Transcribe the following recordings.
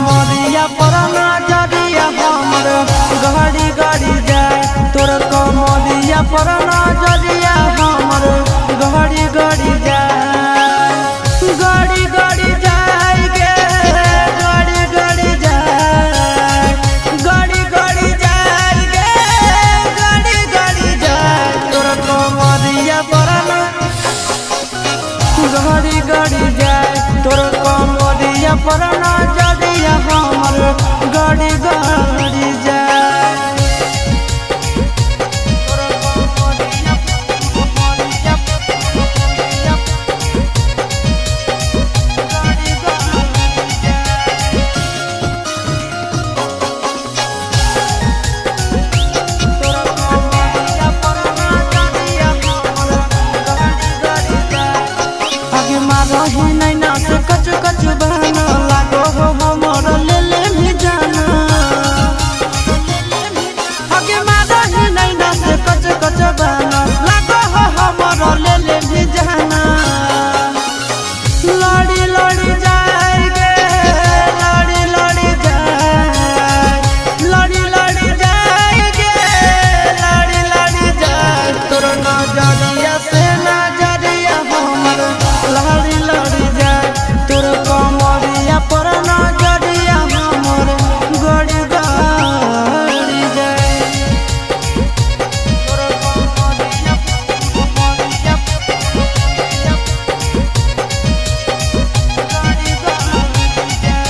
कमरिया पर नजरिया हमर गड़ी गड़ी जाए तोर कमरिया पर नजरिया हमर गड़ी गड़ी जाए गड़ी गड़ी जाए गे गड़ी गड़ी जाए गड़ी गड़ी जाए गे गड़ी गड़ी जाए तोर कमरिया पर गड़ी गड़ी जाए तोर कमरिया पर नजरिया हमर गड़ी गड़ी जाए कच कच बहना लागो हो हमर ले ले भी जाना आगे मारा ही नहीं ना से कच कच बहना लागो हो हमर ले ले भी जाना लड़ी लड़ी जाएगे लड़ी लड़ी जाए लड़ी लड़ी जाएगे लड़ी लड़ी जाए तोर नजरिया से नजरिया हमर लड़ी लड़ी जाए तोर कमरिया पर नजरिया हमर गड़ी गड़ी जाए तोर कमरिया गड़ी गड़ी जाए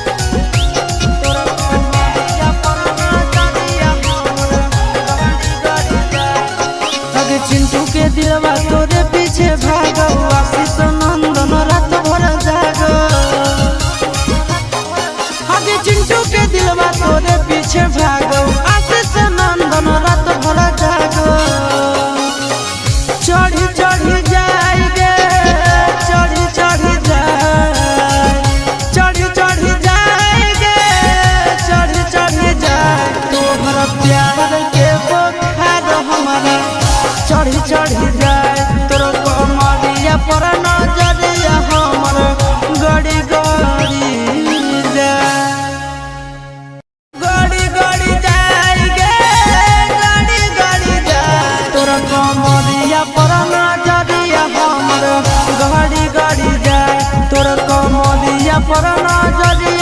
तोर कमरिया पर नजरिया हमर गड़ी गड़ी जाए अगे चिंटू के दिलवा तोरे पीछे भागो आशीष नंदन रात भर जागो आगे चिंटू के दिलवा तोरे पीछे भागो आशीष नंदन रात भर जागो चढ़ी चढ़ी जाएगे चढ़ी चढ़ी जाए चढ़ी चढ़ी जाएगे चढ़ी चढ़ी जाए तोहर प्यार के बुखार हमारा चढ़ी चढ़ी जाए तोर कमरिया पर नजरिया हमर गड़ी गड़ी जाए गड़ी गड़ी जाए गे गड़ी गड़ी जाए तोर कमरिया पर नजरिया हमर गड़ी गड़ी जाए तोर कमरिया पर नजरिया